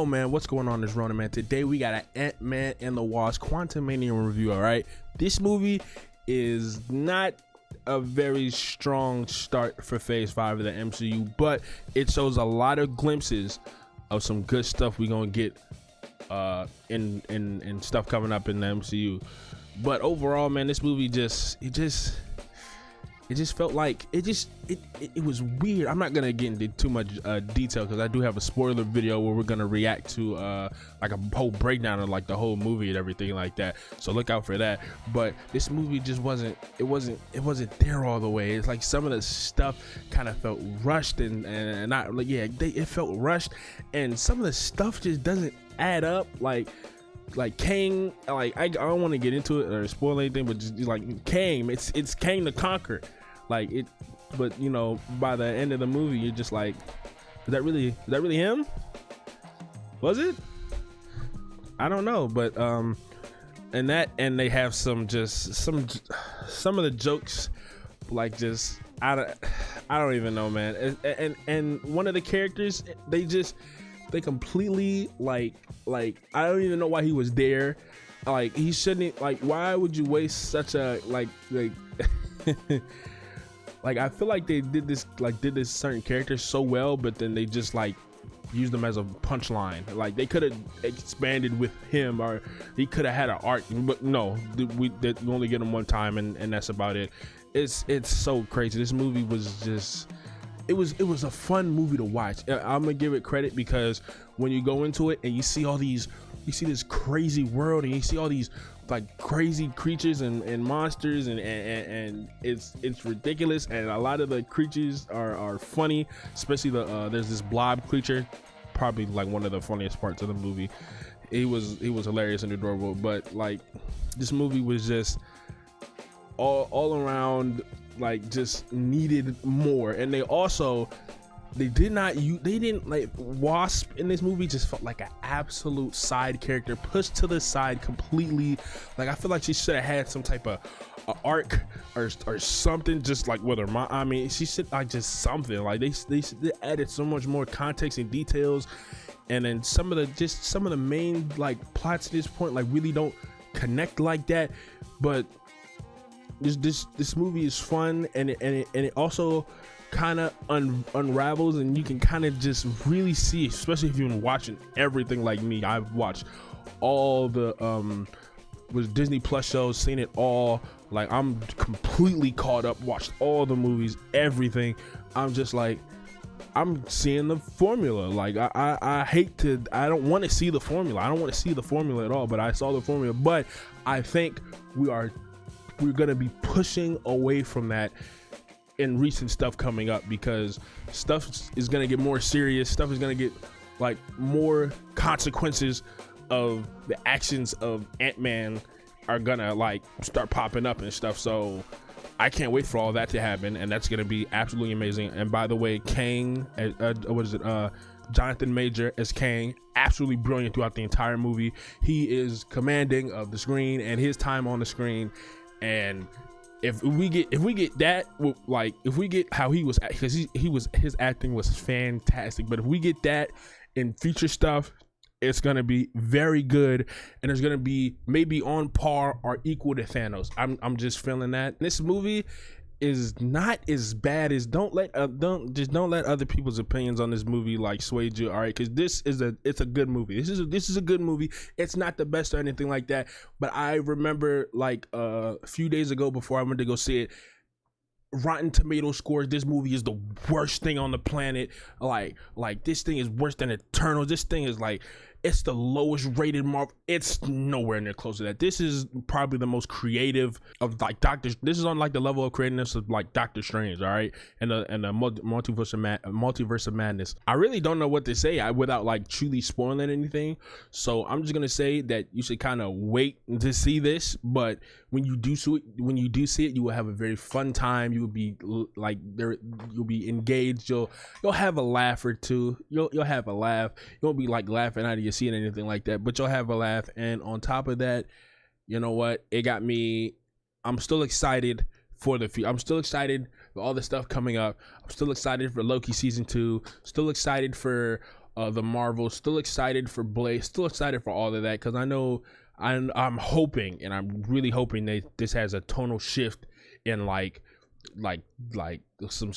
Yo, man, what's going on? This Rona, man. Today we got an Ant-Man and the Wasp Quantumania review. All right, this movie is not a very strong start for Phase 5 of the MCU, but it shows a lot of glimpses of some good stuff we gonna get in stuff coming up in the MCU. But overall, man, this movie just felt like it was weird. I'm not gonna get into too much detail because I do have a spoiler video where we're gonna react to like a whole breakdown of like the whole movie and everything like that, so look out for that. But this movie just wasn't there all the way. It's like some of the stuff kind of felt rushed and not like, yeah, it felt rushed, and some of the stuff just doesn't add up. Like Kang, like I don't want to get into it or spoil anything, but just like Kang, it's Kang the Conqueror, like it. But you know, by the end of the movie, you're just like, is that really him? Was it? I don't know, but and they have some of the jokes, like just I don't even know, man. And one of the characters, they completely like I don't even know why he was there. Like he shouldn't, like, why would you waste such a like like I feel like they did this certain character so well, but then they just like used them as a punchline. Like they could have expanded with him, or he could have had an arc, but no, we only get him one time, and that's about it. It's so crazy. This movie was just, it was a fun movie to watch. I'm gonna give it credit because when you go into it and you see this crazy world, and you see all these like crazy creatures and monsters, and it's ridiculous, and a lot of the creatures are funny, especially there's this blob creature, probably like one of the funniest parts of the movie. He was hilarious and adorable, but like this movie was just all around like just needed more. And they didn't like Wasp in this movie just felt like an absolute side character, pushed to the side completely. Like I feel like she should have had some type of arc or something, just like with her I mean, she should like just something like they added so much more context and details, and then some of the main like plots at this point like really don't connect like that. But this movie is fun, and it also kind of unravels, and you can kind of just really see, especially if you've been watching everything like me. I've watched all the with Disney Plus shows, seen it all. Like I'm completely caught up, watched all the movies, everything. I'm just like, I'm seeing the formula. Like I don't want to see the formula. I don't want to see the formula at all, but I saw the formula. But I think we're gonna be pushing away from that in recent stuff coming up, because stuff is gonna get more serious. Stuff is gonna get like more consequences of the actions of Ant-Man are gonna like start popping up and stuff. So I can't wait for all that to happen, and that's gonna be absolutely amazing. And by the way, Kang, Jonathan Major as Kang, absolutely brilliant throughout the entire movie. He is commanding of the screen and his time on the screen. And if we get that, like if we get how he was, because his acting was fantastic. But if we get that in future stuff, it's gonna be very good, and it's gonna be maybe on par or equal to Thanos. I'm just feeling that this movie is not as bad as don't let other people's opinions on this movie like sway you. All right, because it's a good movie. This is a good movie. It's not the best or anything like that, but I remember like a few days ago before I went to go see it, Rotten Tomato scores this movie is the worst thing on the planet. Like this thing is worse than Eternal. This thing is like, it's the lowest rated Marvel. It's nowhere near close to that. This is probably the most creative of like this is on like the level of creativeness of like Doctor Strange, all right, and the multiverse of madness. I really don't know what to say without like truly spoiling anything. So I'm just gonna say that you should kind of wait to see this. But when you do see it, you will have a very fun time. You will be like you'll be engaged. You'll have a laugh or two. You'll have a laugh. You won't be like laughing out of your seeing anything like that, but you'll have a laugh. And on top of that, you know what, it got me, I'm still excited for the future. I'm still excited for all the stuff coming up. I'm still excited for Loki season 2, still excited for the Marvel. Still excited for Blade. Still excited for all of that because I know I'm hoping, and I'm really hoping that this has a tonal shift in like some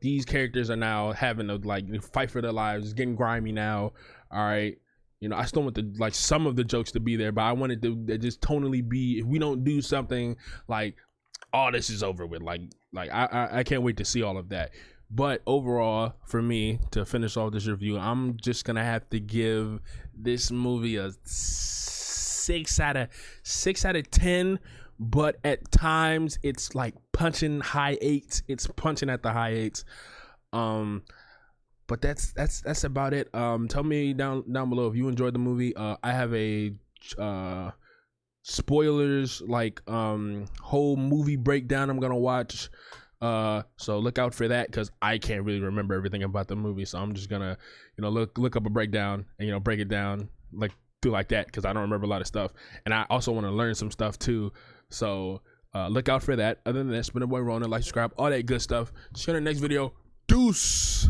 these characters are now having to like fight for their lives. It's getting grimy now. All right. You know, I still want the like some of the jokes to be there, but I wanted to just tonally be, if we don't do something like, oh, this is over with. Like I can't wait to see all of that. But overall, for me, to finish off this review, I'm just gonna have to give this movie a 6 out of 10. But at times it's like punching high 8s. It's punching at the high 8s. But that's about it. Tell me down below if you enjoyed the movie. I have a spoilers like whole movie breakdown I'm gonna watch. So look out for that because I can't really remember everything about the movie. So I'm just gonna, you know, look up a breakdown and, you know, break it down like do like that because I don't remember a lot of stuff. And I also want to learn some stuff too. So look out for that. Other than that, it's been a boy Rona. Like, subscribe, all that good stuff. See you in the next video. Deuce.